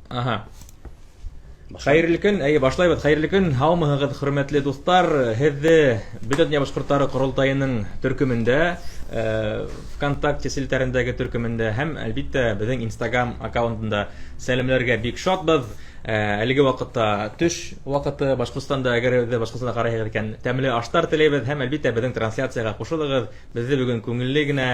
Ага. Хәерле көн, башлайбыз. Хәерле көн, һаумыгыз, хөрмәтле дуслар. Һезне Бөтен башкортлары корылтайының төркемендә, ВКонтакте селтәрендәге төркемендә һәм әлбиттә безнең Instagram аккаунтында сәламләргә бик шатбыз. Әлеге вакытта төш вакыты Башкортстанда, әгәр Башкортстанда карыйсыз икән, тәмле аштар теләйбез һәм әлбиттә безнең трансляциягә кушылыгыз. Безне бүген күңелле генә,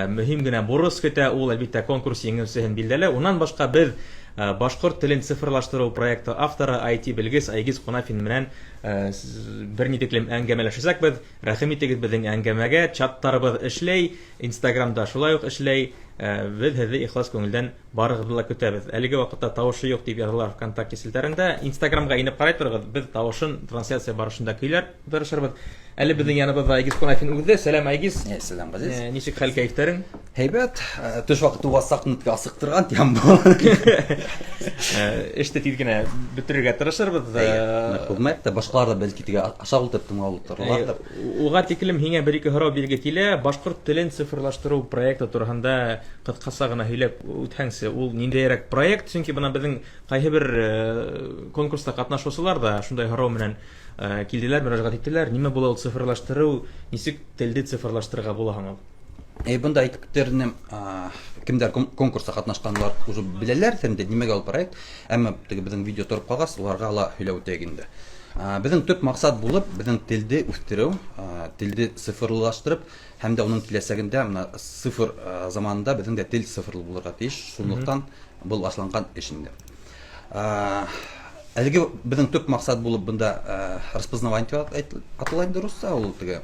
мөһим генә бурыс көтә, ул әлбиттә конкурс еңүчесен билдәле. Уннан башка без Башкорт телен цифрлаштыру проекты авторы IT белгес Айгиз Кунафин менән бер нитеклем әңгәмәләшәсәкбез. Рәхим итегез безнең әңгәмәгә. Чаттарыбыз эшләй, Instagramда шулай ук эшләй. Без һезне ихлас күңелдән барыгызны да көтәбез. Әлеге вакытта тавышы юк дип язылар ВКонтакте селтәрендә. Instagramга инеп карый торыгыз. Без тавышын трансляция барышында көйләр тырышырбыз. Әле безнең яныбызда Айгиз Кунафин үзе. Сәлам Айгиз. Сәлам Газиз. Ничек хәл кәйфтәрең? Һәйбәт. Төш вакыты васакнытка асыктырган тем бу. Эште тиз генә бетерергә тырышырбыз. Хезмәттә башкалар да бәлки тиге аша ултырып тыңлаулыктырлар. Уга тиклем һиңә бер-ике һорау бирергә килә. Башкорт телен цифрлаштыру проекты турында кыскасы гына һөйләп үтһәңсе, ул ниндәйрәк проект? Чөнки бына безнең кайһы бер конкурста катнашучылар да шундай һорау менән килделәр, мөрәҗәгать иттеләр. Нимә була ул цифрлаштыру? Ничек телде цифрлаштырырга була һәм ул? Бында әйтүктерне кемдер конкурста катнашканнар уже беләләр инде нимәгә ул проект. Әмма теге безнең видео торып калгас, уларга ала һөйләп үтәйек инде. Безнең төп максат булып, безнең телде үстерү, телде цифрлаштырып, һәм дә уның киләсәгендә менә цифр заманында безнең дә тел цифрлы булырга тиеш. Шунлыктан бу башланган эш инде. Әлеге безнең төп максат булып бында распознавание аталган дөресә, ул теге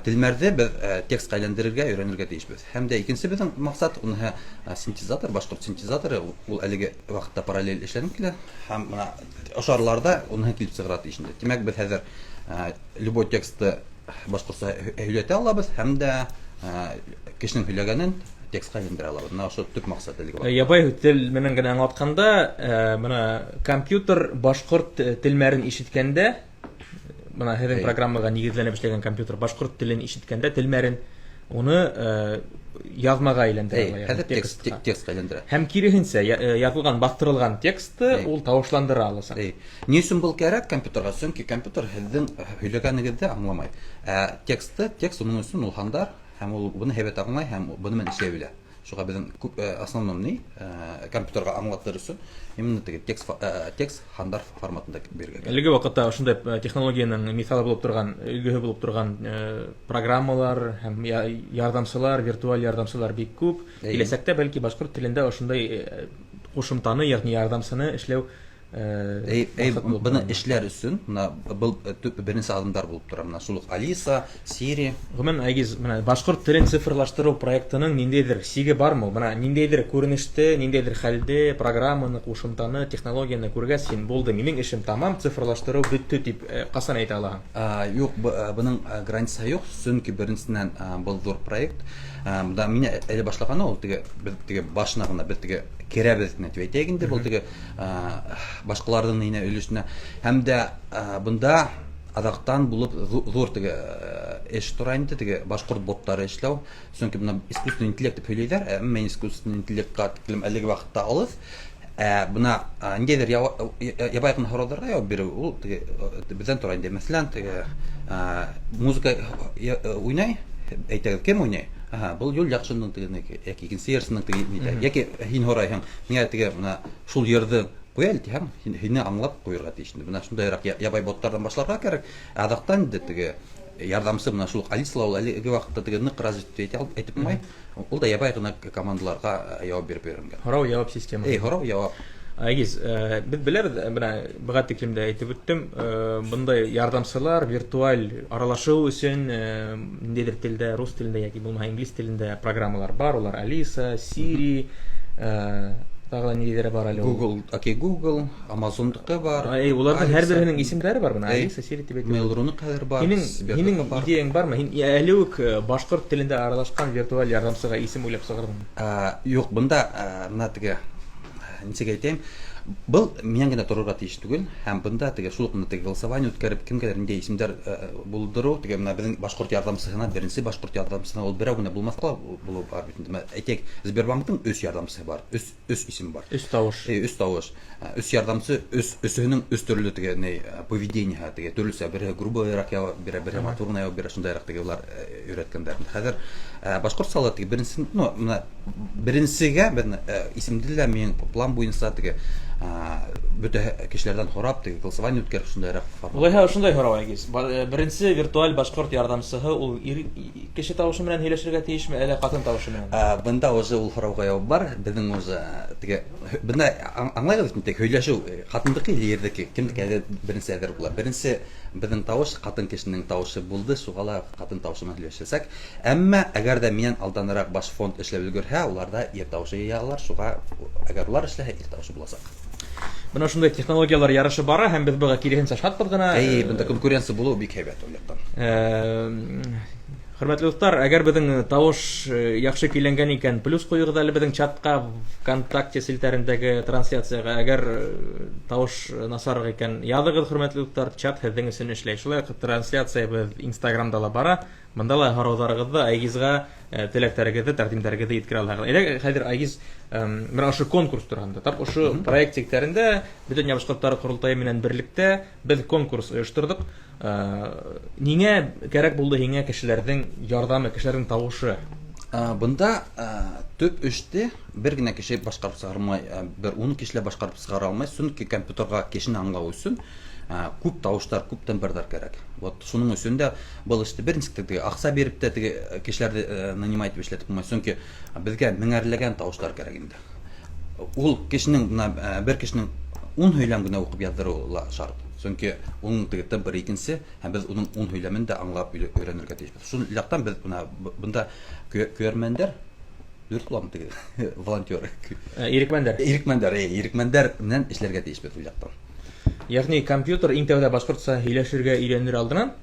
телмәрдә без текстка әйләндерергә, өйрәнергә тиешбез. Һәм дә икенче безнең максат уны синтезатор, башкорт синтезаторы, ул әлеге вакытта параллель эшләнеп килә. Һәм менә ошарларда уны килеп чыгыра тиешендә. Димәк, без хәзер любой текстты башкортча һөйләтә алабыз һәм дә кешенең һөйләгәнен текстка әйләндерә алабыз. Менә шу төп максат әлеге. Ябай тел менән генә аңлатканда, менә компьютер башкорт телмәрен ишеткәндә, менә һеҙҙең программаға нигеҙләнеп эшләгән компьютер башҡорт телен ишеткәндә телмәрен уны яҙмаға әйләндерә. Хәҙер текстка әйләндерә. Һәм киреһенсә яҙылған, баҫтырылған тексты ул тауышландыра аласаҡ. Ни өсөн был кәрәк компьютерға? Сөнки компьютер һеҙҙең һөйләгәнегеҙҙе аңламай. Текст уның өсөн ул һандар, һәм ул буны һәйбәт аңлай һәм буны менән эшләй белә. Шуға безнең основной компьютерға аңлатыр өсөн именно теге текст хандар форматында бирергә. Әлеге вакытта ошондай технологияның мисалы булып торган, өлгөһө булып торган программалар һәм ярдәмчылар, виртуаль ярдәмчылар бик күп. Киләсәктә бәлки башкорт телендә ошондай кушымтаны, ягъни ярдәмчыны эшләү Быны эшләр өсөн, был беренче адымдар булып тора. Менә шул Алиса, Siri. Гомумән Айгиз, менә башкорт телен цифрлаштыру проектының ниндәйдер сиге бармы? Менә ниндәйдер күренеште, ниндәйдер хәлдә программаны, кушымтаны, технологияны күргәс, син булды, минең эшем тамам, цифрлаштыру бетте дип касан әйтә алаһың? Юк, буның границасы юк, чөнки беренчедән был зур проект. Да мине әле башлаганы ул теге башына гына бер теге керәбез дип әйтәйек инде, бул теге башкаларның нинә өлешенә. Һәм дә бында адактан булып зур теге эш тора инде, теге башкорт боттары эшләү. Чөнки бuna искусственный интеллект дип һөйләйләр, әмма искусственный интеллектка тиклем әлеге вакытта алыс. Бuna ниндәйдер ябай гына һорауларга яуап бирү, ул теге бездән тора инде. Мәсәлән, теге музыка уйнай, әйтәгез, кем уйнай? Бұл юл яқшының тегене, яки икенче ярсының тегене, яки һин һорайһың, миңа теге менә шул йырды куя әле һәм һинне аңлап куярга тиеш. Менә шундайрак ябай боттардан башларга кирәк. Адактан теге ярдәмчы менә шул Алиса ул әлеге вакытта теге нык развитие әйтеп булмай. Ул да ябай гына командаларга яуап биреп биргән. Һорау-яуап системасы. Һорау-яуап. Айгиз, без беләбез, менә быга тиклемдә әйтеп үттем, бындай ярдәмчылар виртуаль аралашыу өчен ниндәйдер телдә, рус телендә яки булмаса инглиз телендә программалар бар, улар Алиса, Siri, тагы ниндәйдер бар әле. Google, Amazon-дыкы бар. Уларның һәр беренең исемләре бар бына, Алиса, Siri дип әйтәләр. Mail.ru-ны кадәр бар. Һинең идеяң бармы? Һин әле үк башкорт телендә аралашкан виртуаль ярдәмчыга исем уйлап сыгырдыңмы? Юк, бында менә теге ничек әйтәм, Был менен генә торырга тиеш түгел, һәм бында теге шул ук теге голосование үткәреп, кемгәдер инде исемдәр булдыру, теге менә безнең башкорт ярдәмчысына, беренче башкорт ярдәмчысына ул берәү генә булмаска булу бар бит. Әйтик, Сбербанктың өс ярдәмчысы бар, өс исем бар. Өс тавыш. Өс тавыш. Өс ярдәмчысы, өсөнең өс төрле теге поведение, теге төрлесе бере грубоярак, бере матурная, бере шундайрак теге улар өйрәткәннәр. Хәзер башкорт салы теге беренче, менә беренчегә ben исемдә мен план буенча теге бөтә кешеләрдән хорап, теге голосование үткәреп шундайрак формат. Улайһа шундай һорау әгез. Беренче виртуаль башкорт ярдәмчысы ул кеше тавышы белән һөйләшергә тиешме, әллә катын тавышы белән? Бында уже ул һорауга җавап бар. Безнең уже теге бында аңлайбыз инде, һөйләшү катындыкы ердәге кемдә беренче әдер була. Беренче безнең тавыш катын кешенең тавышы булды, шугала катын тавышы белән һөйләшәсәк. Әмма әгәр дә миннән алданрак баш фонд эшләп өлгерһә, уларда ир тавышы яалар, шуга әгәр улар эшләһә ир тавышы буласак. Менә шундай технологиялар ярышы бара һәм без буга киресенчә шатбыз гына. Бunda конкуренция булу бик һәйбәт ул яктан. Хөрмәтле дуслар, әгәр безнең тавыш яхшы көйләнгән икән, плюс куйыгыз әле безнең чатка, ВКонтакте селтәрендәге трансляцияга. Әгәр тавыш насар икән, языгыз, хөрмәтле дуслар, чат һезнең өчен эшләй. Шулай трансляция без Инстаграмда ла бара. Монда ла һорауларыгызны Айгизга теләктәрегезне, тәкъдимнәрегезне иткерә аласыз. Әйдә, хәзер Айгиз менә ошо конкурс турында, тап ошо проект тектерендә Бөтен Башкортлар курултайы менән берлектә без конкурс оештырдык. Нигә кирәк булды һиңә кешеләрнең ярдәме, кешеләрнең тавышы? Бunda төп эште бер генә кеше башкарып чыгармай, бер 10 кешеләр башкарып чыгара алмай, чөнки компьютерга кешене аңлау өчен күп тавыштар, күп тембрлар кирәк. Вот шуның өчен дә бу эште беренче теге акча берип тә теге кешеләрне нанимать эшләтеп булмай, чөнки безгә меңәрләгән тавыштар кирәк инде. Ул кешенең бер кешенең 10 һөйләм генә укып яздыруы шарт. Чөнки уның теге тембр икенче, һәм без уның 10 һөйләмен дә аңлап өйрәнергә тиешбез. Шул яктан без бunda көрмәндәр дүрт теге волонтер. Ирекмәндәр менән эшләргә тиешбез ул яктан. Ягъни компьютер иң тәүдә башкортча һөйләшергә өйрәнер алдыннан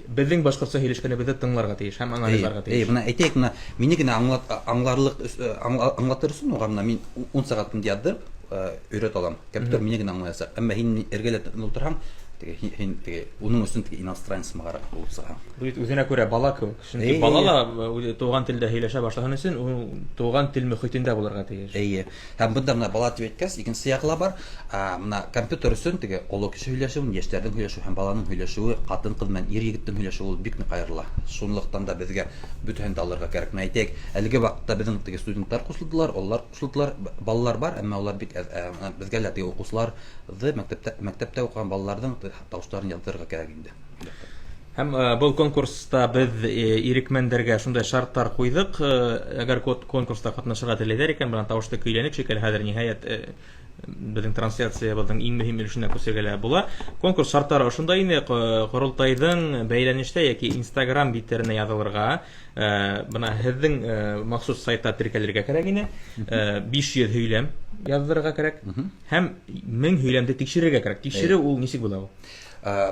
безнең башкортча һөйләшкәнебезне тыңларга тиеш һәм анализларга тиеш. Менә әйтәйек, менә мине генә аңларлык аңлатыр өчен угамна мин 10 сәгать инде ядып өйрәт алам. Компьютер мине генә аңласа. Әмма һин эргәләп утырһаң, теге уның өчен теге иностранец магарак булып чыга. Бу үзенә күрә бала кебек. Чөнки балала туган телдә һөйләшә башлаган өчен ул туган тел мөхитендә булырга тиеш. Һәм бunda менә бала дип әйткәс, икенче ягы бар. Менә компьютер өчен теге олы кеше һөйләшү, яшьләрнең һөйләшү һәм баланың һөйләшүе, катын-кыз белән ир-егетнең һөйләшүе ул бик нык аерыла. Шунлыктан да безгә бүтән алырга кирәк. Менә әйтәйек, әлеге вакытта безнең теге студентлар кушылдылар, алар балалар бар, әмма алар бик безгә лә теге укучылар, мәктәптә укыган балаларның тавыштарын яздырырга кирәк инде. Һәм бу конкурста без ирекмәндәргә шундай шартлар куйдык. Әгәр конкурста катнашырга теләсәләр икән, белән тавышты көйләнеп шикелле хәзер ниһаять безнең трансляциябызның иң мөһим өлешенә күсергәлә була. Конкурс шартлары ошондай инде, курултайдың бәйләнештә яки Instagram битләренә язылырга, бына һезнең махсус сайтта теркәлергә кирәк ине. 500 һөйләм яздырырга кирәк һәм 1000 һөйләмде тикшерергә кирәк. Тикшерү ул ничек була ул?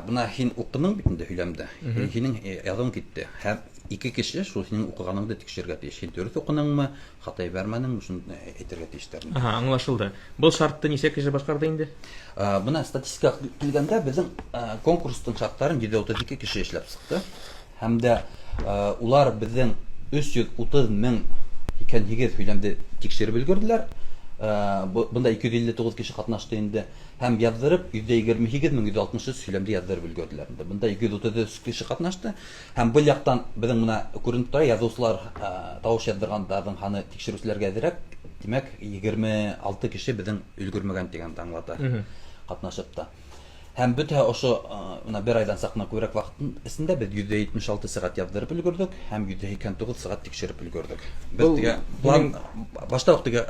Бuna һин укының бит инде һөйләмдә. Һинең язың китте. Һәм ике кеше шул һинең укыганыңды тикшергә тиеш. Һин дөрес укыныңмы, хата бәрмәнеңме, шуны әйтергә тиештер. Аңлашылды. Бу шартты ничә кеше башкарды инде? Бuna статистикага килгәндә безнең конкурстың шартларын 732 кеше эшләп чыкты. Һәм дә улар безнең 330 мең икән һөйләмде тикшереп өлгерделәр. Бunda 259 кеше катнашты инде. Һәм яздырып 128,163 һөйләмдә яздырып өлгерделәр. Бunda 230 кеше катнашты. Һәм бу яктан безнең менә күренеп тора, язучылар тавыш яздыргандардың ханы тикшерүчеләргә дирәк, димәк 26 кеше безнең өлгермәгән дигән аңлата катнашып та. Һәм бөтә ошо менә бер айдан сакна күрәк вакытын исендә без 176 сәгать яздырып өлгердек һәм 189 сәгать тикшереп өлгердек. Без тиге план башта ук тиге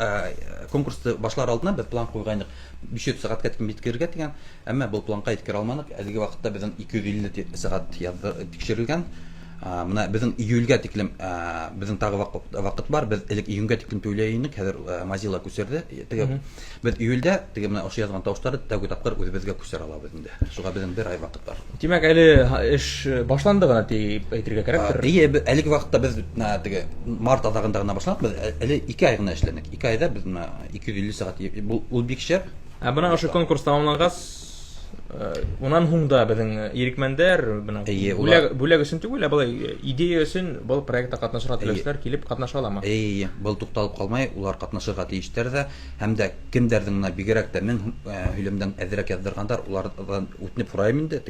конкурсты башлар алдына без план куйгандык 500 сәгатькә биткергә дигән, әмма бу планга иткер алмадык. Әлеге вакытта безнең 250 сәгать тикшерелгән. Мына безнең июльгә тиклем безнең тагы вакыт бар. Без элек июньгә тиклем түләйник. Хәзер Mozilla күсерде. Теге без июльдә теге менә ошо язган тавышлары тәүге тапкыр үзебезгә күсер алабыз инде. Шуга безнең бер ай вакыт бар. Димәк, әле эш башланды гына дип әйтергә кирәктер. Әлеге вакытта без теге март азагында гына башладык. Без әле 2 ай гына эшләдек. 2 айда без 250 сәгать ул бик шәп. Менә ошо конкурс тамамлангач, унан һуң да безнең ирекмәндәр бүләк өчен түгел, былай идея өчен бу проектта катнашырга теләүчеләр килеп катнаша аламы? Был тукталып калмай, улар катнашырга тиештер дә, һәм дә кемдәрнең бигрәк тә 1000 һөйләмдән әзрәк яздыргандар, улардан үтенеп сорыйм инде,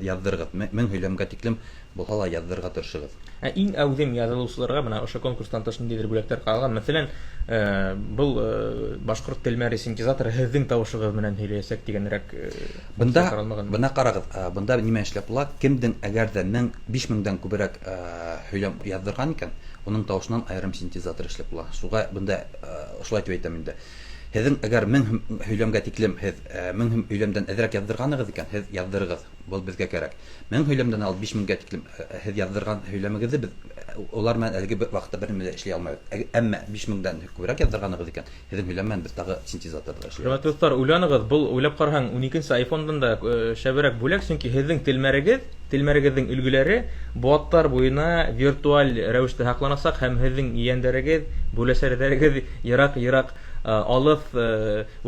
яздырыгыз 1000 һөйләмгә тиклем булса яздырырга тырышыгыз. Иң әүдем язылучыларга менә ошо конкурстан тыш ниндидер бүләкләр калган. Мәсәлән, бул башкорт телмәре синтезаторы һезнең тавышыгыз менән һөйләсәк дигәнрәк. Бunda карагыз, бunda нимә эшләп була? Кемдең әгәр дә 5000дән күбрәк һөйләм яздырган икән, уның тавышынан аерым синтезатор эшләп була. Шуга бunda шулай дип әйтәм инде. Һезнең әгәр 1000 һөйләмгә тиклем 1000 һөйләмдән әзрәк яздырганыгыз икән, һез яздырыгыз. Бу безгә кирәк. 1000 һөйләмдән алып 5000гә тиклем һез яздырган һөйләмегезне без улар белән әлеге вакытта бер миллә эшли алмабыз. Әмма 5000дән күбрәк яздырганыгыз икән, һезнең һөйләмән без тагы синтезаторда эшләйбез. Хөрмәтле достар, уйланыгыз, бу уйлап караһаң 12нче iPhone-дан да шәбәрәк бүләк, чөнки һезнең телмәрегезнең өлгеләре буаттар буена виртуаль рәвештә сакланасак һәм һезнең ияндәрегез, бүләшәләрегез ерак алып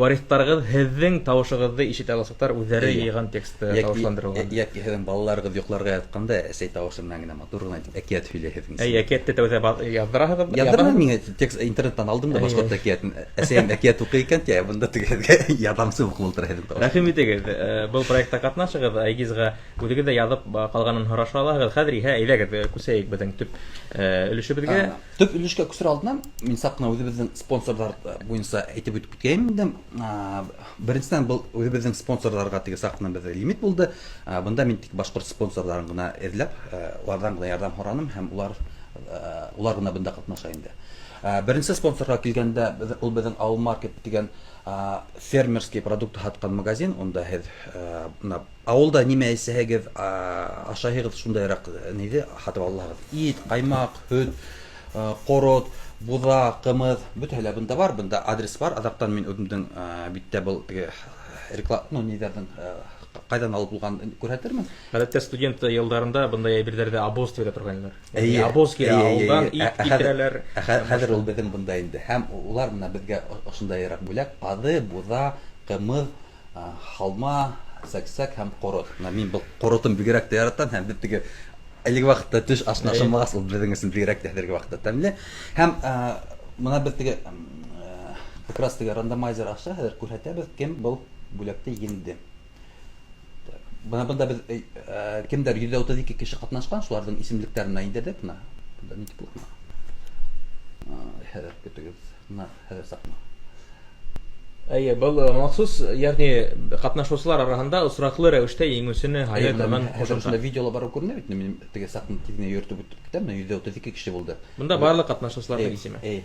варифтарыгыз һезнең тавышыгызны ишетә аласызлар, үзләре йыйган текстты тавышландырылган. Яки һезнең балаларыгыз йокларга ятканда әсәй тавышы белән генә матур гына әкият һөйләйсез. Әкиятте тәүзә яздыраһыз. Яздырам мин текст интернеттан алдым да башка әкиятын. Әсәем әкият укый икән, я бunda тегә ярдәмсез укып утыра һезнең тавыш. Рәхим итегез. Бу проектта катнашыгыз, Айгизга үзегез дә язып калганын һораша аласыз. Хәзер әйдәгез күсәйек безнең төп өлешебезгә. Төп өлешкә күсәр алдынан мин сакны үзебезнең спонсорлар әйтеп үтеп киткәнмен инде. Беренчедән бу үзебезнең спонсорларга теге сакны бездә лимит булды. Бunda мин тик башкорт спонсорларын гына эзләп, улардан гына ярдәм сораным һәм улар гына бunda катнаша инде. Беренче спонсорга килгәндә ул безнең All Market дигән фермерский продукт һаткан магазин, онда һез авылда нимә әйсәгез, ашагыз шундайрак ниде һатып алыгыз. Ит, каймак, һөт, корот, буда, кымыз, бөтәһе бunda бар, бunda адрес бар. Азактан мин үземнең биттә бул реклама, нидәдән кайдан алып булган күрһәтермен. Гадәттә студент елларында бундай әйберләрдә обоз дип торганнар. Обоз килә авылдан ит китерәләр. Хәзер ул безнең бunda инде. Һәм улар менә безгә ошондайрак бүләк, ады, буда, кымыз, халма, сәксәк һәм корот. Мин бу коротын бигрәк тә яратам һәм теге әлеге вакытта төш ашнашылмагас ул безнең өчен бигрәк тә хәзерге вакытта тәмле. Һәм моны без теге как раз теге рандомайзер аша хәзер күрһәтәбез, кем бу бүләкте еңде. Бunda без кемдер 132 кеше катнашкан, шуларның исемлекләрен әйтәдек, бunda ни дип булган. Хәзер көтегез, хәзер сакна. Бул махсус, ягъни катнашучылар арасында осраклы рәвештә еңүчене хәйер торган кошымча видеолар бар күренә бит, мин теге сакны тизне йөртеп үтеп китәм, 132 кеше булды. Бunda барлык катнашучыларның исеме.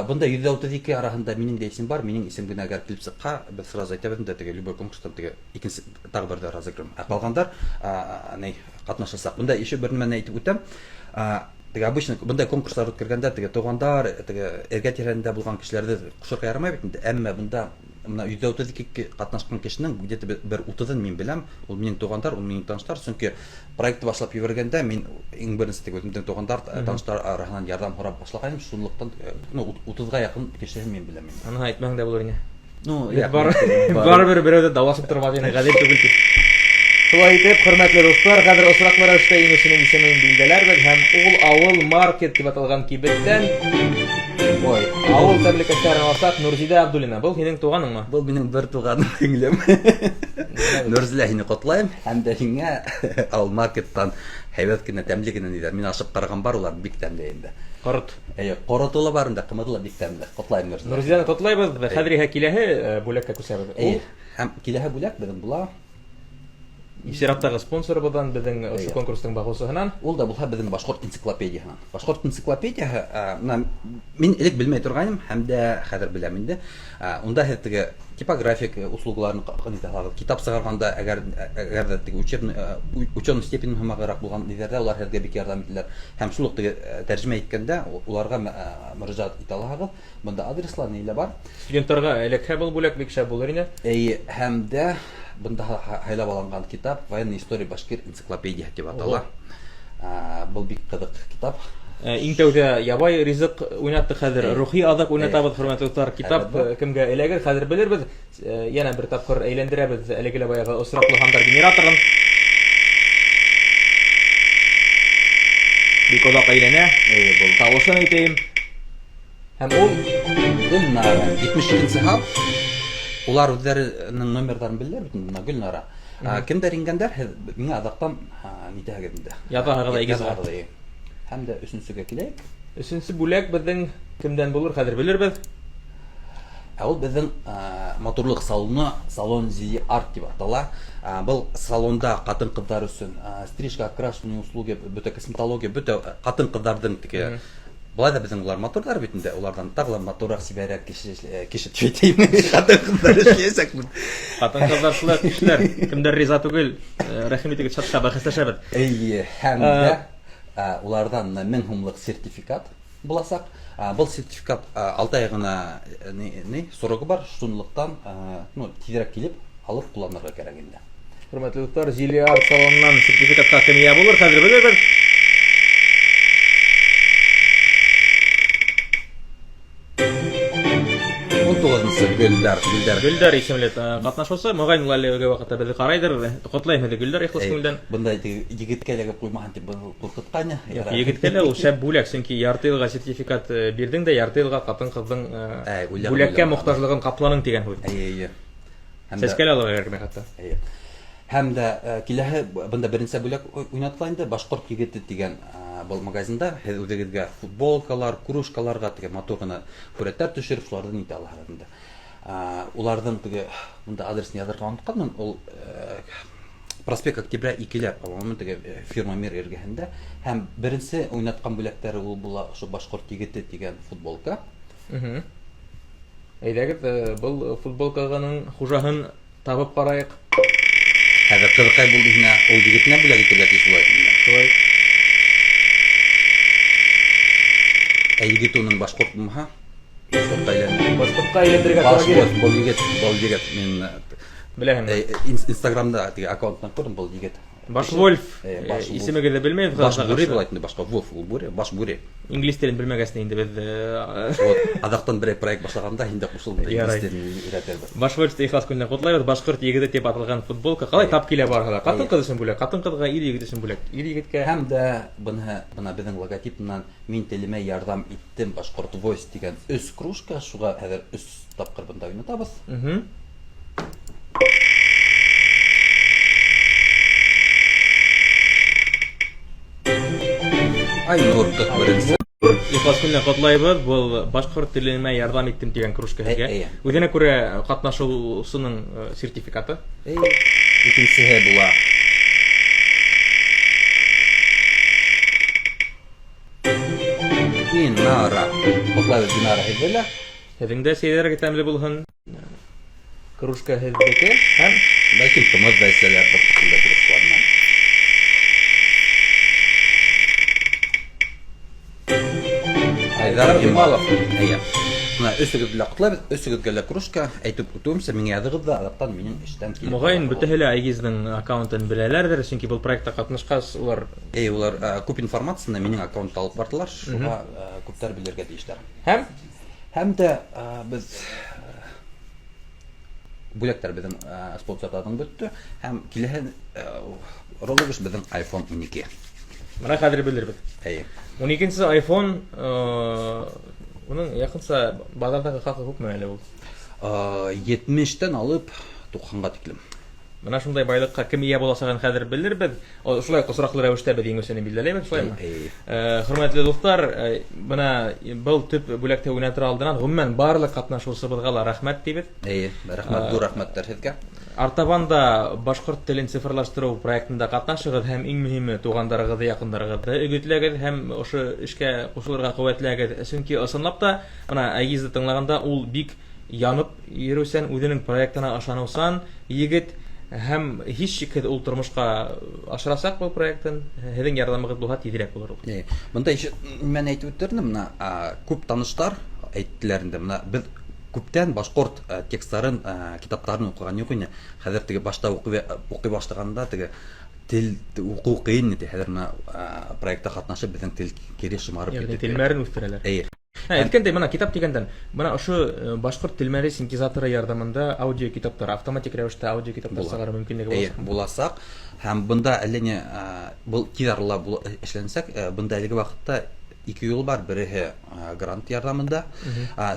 Бunda 132 арасында минем дә исем бар, минем исем генә әгәр килеп сыкка, без сразу әйтәбез инде, теге любой конкурстан теге икенче тагы бер дә разыгрым. Калгандар катнашасак. Бunda еще бер нәмәне әйтеп үтәм. Теге обычно бunda конкурслар үткәргәндә теге тугандар, теге эргә тирәндә булган кешеләрне кушырга ярамый бит инде. Әмма бunda мына 132 катнашкан кешенең где-то бер 30-ын мин беләм. Ул минем тугандар, ул минем таныштар, чөнки проектты башлап йөргәндә мин иң беренче теге үземнең тугандар, таныштар арасыннан ярдәм сорап башлаганым, шунлыктан 30-га якын кешене мин беләм. Аны әйтмәң дә булыр ине. Бар берәүдә давашып тормады ине, гадел түгел. Шулай итеп, хөрмәтле дуслар, хәзер осраклар эштә еңүченең исемен билдәләрбез һәм ул Авыл Маркет дип аталган кибеттән авыл тәбрикәтләрен алсак, Нурзидә Абдуллина. Бу һинең туганыңмы? Бу минем бер туганым, сеңлем. Нурзилә, һине котлайм һәм дә һиңә Авыл Маркеттан һәйбәт кенә тәмле генә диләр. Мин ашып караган бар, улар бик тәмле инде. Корот. Коротулы бар инде, кымыдлы бик тәмле. Котлайм Нурзилә. Нурзидәне котлайбыз. Хәзергә киләһе бүләккә күсәбез. Һәм киләһе бүләк безнең була Исераттагы спонсорыбыздан безнең ошо конкурстың багучысынан. Ул да булса безнең башкорт энциклопедияһынан. Башкорт энциклопедияһы, мин элек белмәй торганым, һәм дә хәзер беләм инде. Унда теге типографик услугларын китап сыгарганда, әгәр дә теге учебный степень мөһимрәк булган ниләрдә улар һәргә бик ярдәм ителәр. Һәм шул ук теге тәрҗемә иткәндә уларга мөрәҗәгать итә алабыз. Монда адреслар ниләр бар? Студентларга элеккә был бүләк бик шәп булыр иде. Һәм дә бында хайлап алынган китап «Военная история башкир энциклопедия» дип атала. Бу бик кызык китап. Иң тәүдә ябай ризык уйнаттык хәзер. Рухи азык уйнатабыз, хөрмәтле дуслар. Китап кемгә эләгер хәзер белербез. Яна бер тапкыр әйләндерәбез әлеге баягы осраклы хандар генераторын. Бик озак әйләнә. Бу тавышын әйтәм. Һәм ул Гөлнара 72-нче хат. Улар үзләренең номерларын беләләр бит монда Гөлнара. Кемдер ингәндәр, миңа адактан нитәгә инде. Ятагыга да игез. Һәм дә өченчегә киләйк. Өченче бүләк безнең кемдән булыр хәзер белербез. Ул безнең моторлык салоны, салон Зи Арт дип атала. Бу салонда катын-кызлар өчен стрижка, окрашивание услуги, бөтә косметология, бөтә катын-кызларның теге Булай да безнең улар моторлар бит инде, улардан тагы моторрак сибәрәк кеше төйтәйме? Хатын-кызлар эшләсәк бу. Хатын-кызлар шулай кешеләр, кемдер риза түгел, рәхим итегез, чатша бәхәсләшәбез. Һәм дә улардан 1000 сумлык сертификат буласак. Бу сертификат 6 ай гына срогы бар, шунлыктан тизрәк килеп алып кулланырга кирәк инде. Хөрмәтле дуслар, Җили Арт салоныннан сертификатка кем ия булыр хәзер белербез. Гөлдар исемле катнашучы, мөгаен ул әлеге вакытта безне карайдыр. Котлайм Гөлдар ихлас күңелдән. Бунда егеткәләргә куймаган дип куркыткан. Егеткәләр ул шәп бүләк, чөнки ярты елга сертификат бирдең дә ярты елга катын-кызның бүләккә мохтаҗлыгын капланың дигән һүз. Сәскәлә алырга кирәк хәтта. Һәм дә киләһе бунда беренче бүләк уйнатыла инде башкорт егете дигән бул магазинда үзегезгә футболкалар, кружкаларга теге мотор гына күрәттәр төшереп шулардан итә алалар инде. Улардан теге монда адресны язырга онытканмын. Ул Проспект Октября 2-ләр, по-моему, теге фирма Мир эргәһендә. Һәм беренче уйнаткан бүләкләре ул була шу башкорт егете дигән футболка. Әйдәгез, бул футболканың хуҗаһын табып карайык. Хәзер кызыкай булды гына, ул егетне бүләк итәргә тиеш була инде. Шулай. Егет уның башкорт булмаһа, Башкортка әйләндерергә туры килә. Бул егет мин Беләһем. Инстаграмда теге аккаунттан күрдем бул егет. Башвольф исемеге дә белмәйбез. Башбури булат инде башка Wolf Булбури, Башбури. Инглиз телен белмәгәсне инде без. Адактан бер проект башлаганда инде кушылды инглиз телен өйрәтәбез. Башвольф ихлас күңелдән котлайбыз. Башкорт егете дип аталган футболка калай тап килә барга. Катын-кыз өчен бүләк, катын-кызга ир егет өчен бүләк. Ир егеткә Һәм дә бuna безнең логотипнан мин телемә ярдәм иттем Башкорт Voice дигән өс кружка, шуга хәзер өс тапкыр бунда уйнатабыз. Айнур беренче. Ихлас күңелдән котлайбыз. Бу башкорт теленә ярдәм иттем дигән кружка һәгә. Үзенә күрә катнашучының сертификаты. Икенчесе була. Динара. Котлайбыз Динара һәйдәлә. Һәдиңдә сөйләргә тәмле булһын. Кружка һәдәкә һәм Бәлки томат бәйсәләр бер шикелле кружкалардан. Айдар Ималов. Мына өсөгезгә котлайбыз, өсөгезгә кружка, әйтеп үтүемчә, миңа языгыз да адактан минең эштән килеп. Мөгаен бөтәһе Айгизнең аккаунтын беләләрдер, чөнки бу проектта катнашкас улар улар күп информацияны минең аккаунтта алып бардылар, шуңа күптәр белергә тиешләр. Һәм дә без бүләктәр безнең спонсорлардан бөтте, һәм киләһе розыгрыш безнең iPhone 12. Менә хәзер белербез. 12нче iPhone уның якынса базардагы хакы күпме әле ул? 70тән алып 90га тиклем. Менә шундай байлыкка кем ия буласагын хәзер белербез. Шулай кысраклы рәвештә без иңүсен билдәләйбез, шулаймы? Хөрмәтле дуслар, менә бу төп бүләктә уйнатыр алдыннан гомумән барлык катнашучыбызга рәхмәт дибез. Рәхмәт, ду рәхмәттәр сезгә. Артабан да башкорт телен цифрлаштыру проектында катнашыгыз һәм иң мөһиме тугандарыгызды, якындарыгызды өгетләгез һәм ошо эшкә кушылырга куәтләгез. Чөнки ысынлап та ана Айгизды тыңлаганда ул бик янып йөрүсән, үзенең проектына ышанусан егет һәм һич шикһез ул тормышка ашырасак бу проектын һеҙҙең ярҙамығыҙ булһа тиҙерәк булыр ул. Бында мен әйтеп үттердем, мына күп таныштар әйттеләр инде, мына беҙ күптән башҡорт текстарын, китаптарын уҡыған юҡ ине. Хәҙер теге башта уҡый башлағанда теге тел уҡыу ҡыйын ине. Хәҙер мына проектта ҡатнашып беҙҙең тел кире шымарып китте. Телмәрен үҫтерәләр. Әйткәндәй, мына китап дигәндән, мына ошо башҡорт телмәре синтезаторы ярҙамында аудио китаптар, автоматик рәүештә аудио китаптар сығарыр мөмкинлеге буласаҡ. Һәм бында әллә не был тиҙ арала эшләнсәк, бында әлеге ваҡытта ике юл бар. Береһе грант ярҙамында.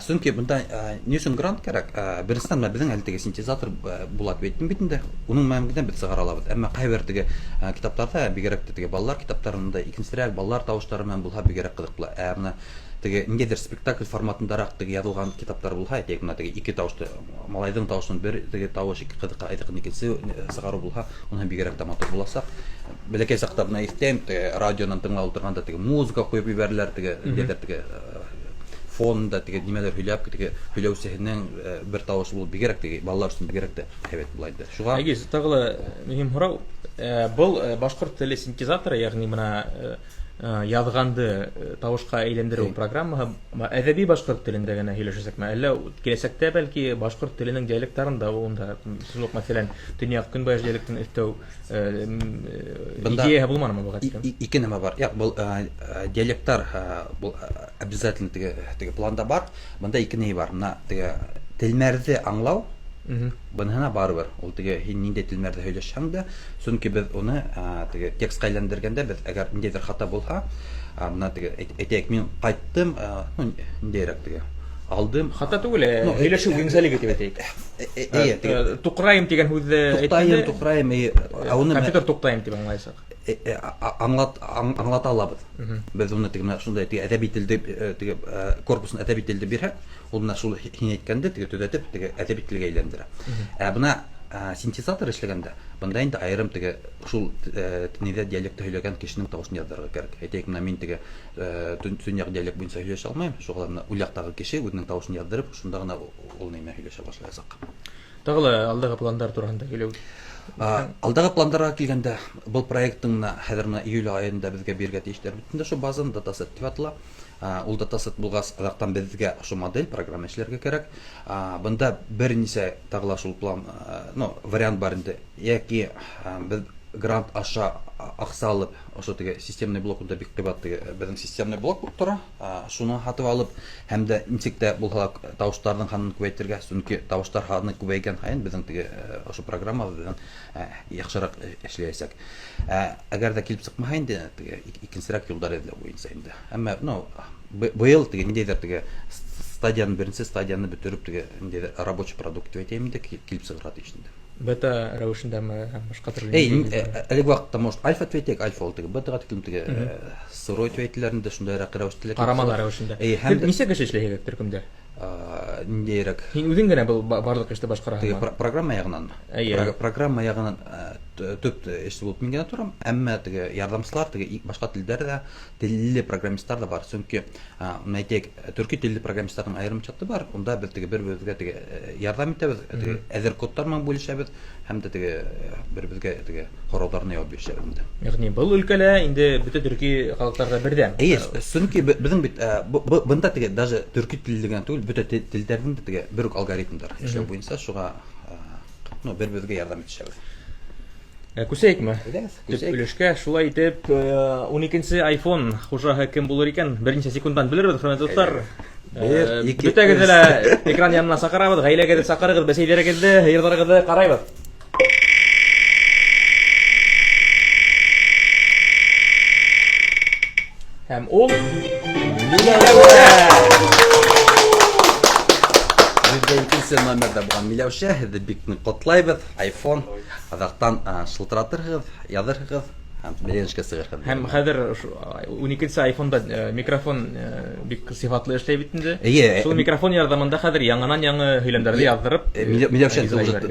Сөнки бында ни өсөн грант кәрәк? Беренсенән беҙҙең әле теге синтезатор була дип әйттем бит инде. Уның мәмгенән беҙ сығара алабыҙ. Әммә ҡайбер теге китаптарҙа, бигерәк теге балалар китаптарында икенсерәк балалар тауыштары менән булһа бигерәк ҡыҙыҡлы. Бына теге ниндәйҙер спектакль форматындараҡ теге яҙылған китаптар булһа, әйтәйек, мына теге ике тауышты, малайҙың тауышын бер теге тауыш, ике ҡыҙыҡҡа айҙыҡын икенсе сығарыу булһа, уны бигерәк тә матур буласаҡ. Бәләкәй саҡта бына иҫтәйем, теге радионан тыңлап ултырғанда теге музыка ҡуйып ебәрәләр, теге ниндәйҙер теге фонда теге нимәлер һөйләп, теге һөйләүсеһенең бер тауышы булып бигерәк теге балалар өсөн бигерәк тә һәйбәт була инде. Шуға Айгиз, тағы ла мөһим һорау. Был башҡорт теле синтезаторы, ягъни мына яҙғанды тауышҡа әйләндереү программаһы әҙәби башҡорт телендә генә һөйләшәсәкме? Әллә киләсәктә бәлки башҡорт теленең диалекттарында унда, мәҫәлән, төньяҡ көнбайыш диалектын өҫтәү идеяһы булманымы быға тиклем? Ике нәмә бар. Был диалекттар был обязательно теге планда бар. Бында ике нәй бар. Мына теге телмәрҙе аңлау, быныһына барыбер. Ул теге һин ниндәй телмәрҙә һөйләшһәң дә, сөнки беҙ уны теге текстҡа әйләндергәндә, беҙ әгәр ниндәйҙер хата булһа, мына теге әйтәйек, мин ҡайттым, ниндәйерәк теге алдым. Хата түгел, һөйләшеү еңсәлеге дип әйтәйек. Туҡрайым тигән һүҙҙе әйткәндә, туҡрайым, компьютер туҡтайым тип аңлайсаҡ. Аңлата алабыҙ. Беҙ уны теге шундай әҙәби телде, теге корпусын әҙәби телде бирһәк, ул менә шул һин әйткәнде теге төҙәтеп, теге әҙәби телгә әйләндерә. Бына синтезатор эшләгәндә, бында инде айырым теге шул ниндәй диалектта һөйләгән кешенең тауышын яҙҙырырға кәрәк. Әйтәйек, мына мин теге төньяҡ диалект буйынса һөйләшә алмайым, шуға мына ул яҡтағы кеше үҙенең тауышын яҙҙырып, шунда ғына ул нимә һөйләшә башлаясаҡ. Тағы ла алдағы пландар тураһында һөйләү. Алдағы пландарға килгәндә, был проекттың хәҙер июль айында беҙгә бирергә тейештәр бит инде, шул базаны датасет дип атала. Ул датасет булғас, аҙаҡтан беҙгә ошо модель программа эшләргә кәрәк. Бында бер нисә тағы ла шул план, вариант бар инде. Йәки беҙ грант аша аҡса алып, ошо теге системный блокында бик ҡыйбат теге беҙҙең системный блок тора, шуны һатып алып, һәм дә нисек тә булһа тауыштарҙың һанын күбәйтергә, сөнки тауыштар һаны күбәйгән һайын беҙҙең теге ошо программа беҙҙең яҡшыраҡ эшләйәсәк. Әгәр ҙә килеп сыҡмаһа инде, теге икенсерәк юлдар эҙләү буйынса инде. Әммә быйыл теге ниндәйҙер теге стадияны, беренсе стадияны бөтөрөп, теге ниндәйҙер рабочий продукт дип әйтәйем инде, килеп сығырға тейеш инде. Бета рәүешендәме һәм башҡа төрлө? Әлеге ваҡытта, может, альфа дип әйтәйек, альфа ул теге бетаға тиклем теге сырой дип әйтеләр инде, шундайыраҡ рәүештә. Ҡарамалы рәүешендә. Нисә кеше эшләйһегеҙ төркөмдә? Ниндәйерәк? Һин үҙең генә был барлыҡ эште башҡараһыңмы? Программа яғынан. Программа яғынан төп эшсе булып мин генә торам, әммә теге ярҙамсылар, теге башҡа телдәрҙә телле программисттар да бар. Сөнки әйтәйек, төрки телле программисттарҙың айырым чаты бар. Унда беҙ теге бер-беребеҙгә теге ярҙам итәбеҙ, теге әҙер кодтар менән бүлешәбеҙ, һәм дә теге бер-беребеҙгә теге һорауҙарына яуап бирешәбеҙ инде. Ягъни был өлкәлә инде бөтә төрки халыҡтарҙа берҙәм. Сөнки беҙҙең бит бында теге даже төрки телле генә түгел, бөтә телдәрҙең дә теге бер үк алгоритмдар эшләү буйынса, шуға бер-беребеҙгә ярҙам итешәбеҙ. Күсәйекме? Төп өлөшкә, шулай итеп 12-нче iPhone хужаһы кем булыр икән? Бер нисә секундтан белербеҙ, хөрмәтле дуҫтар. Бөтәгеҙҙе лә экран янына саҡырабыҙ, ғаиләгеҙҙе саҡырығыҙ, бәсәйҙәрегеҙҙе, һыйырҙарығыҙҙы ҡарайбыҙ. Һәм ул Икенсе номерда булған Миләүшә, һеҙҙе бик ныҡ ҡотлайбыҙ. iPhone аҙаҡтан шылтыратырһығыҙ, яҙырһығыҙ, һәм беленешкә сыгырга. Һәм хәзер 12нче айфонда микрофон бик сыйфатлы эшләй бит инде. Шул микрофон ярдәмендә хәзер яңанан-яңа һөйләмнәрне яздырып, Миләүшә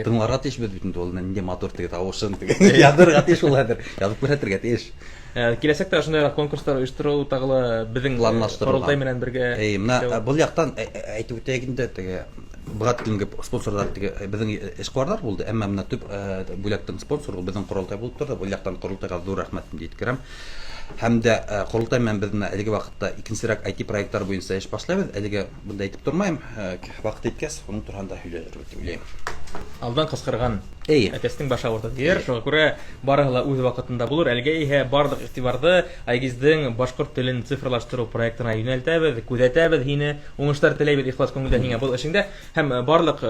тыңларга тиеш бит инде ул нинди матур теге тавышын теге яздырга тиеш ул хәзер. Язып күрсәтергә тиеш. Киләсәктә шундый конкурслар оештыру тагылы безнең корылтай менән бергә. Менә бу яктан әйтеп үтәйек инде теге Быгат көнгә спонсорлар теге безнең эшкуарлар булды, әмма менә төп бүлектән спонсор ул безнең корылтай булып торды. Бу яктан корылтайга зур рәхмәтне җиткерәм. Һәм дә корылтай менән безне әлеге вакытта икенчерәк IT проектлар буенча эш башлайбыз. Әлегә бunda әйтеп тормыйм. Вакыт иткәс, уның турында һөйләрбез дип уйлыйм. Алдан кыскырган әтәстең башы авырта дияр. Шуңа күрә барыгы ла үз вакытында булыр. Әлегә иһә барлык игътибарды Айгиздең башкорт телен цифрлаштыру проектына юнәлтәбез, күзәтәбез һине. Уңышлар теләйбез ихлас күңелдән һиңа бу эшеңдә һәм барлык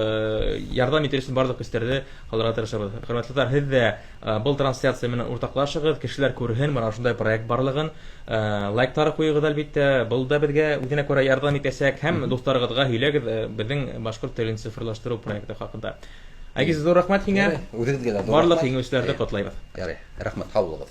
ярдәм итәрсең барлык эшләрдә калырга тырышабыз. Хөрмәтлеләр, һез дә бу трансляция менән уртаклашыгыз, кешеләр күрһен менә шундай проект барлыгын. Лайктар куйыгыз әлбиттә. Бу да безгә үзенә күрә ярдәм итәсәк һәм дусларыгызга һөйләгез безнең башкорт телен цифрлаштыру проекты хакында. Айгиз, зур рәхмәт һиңа. Үзегезгә дә барлык еңүчеләрне котлайбыз. Ярый, рәхмәт, һаулыгыз.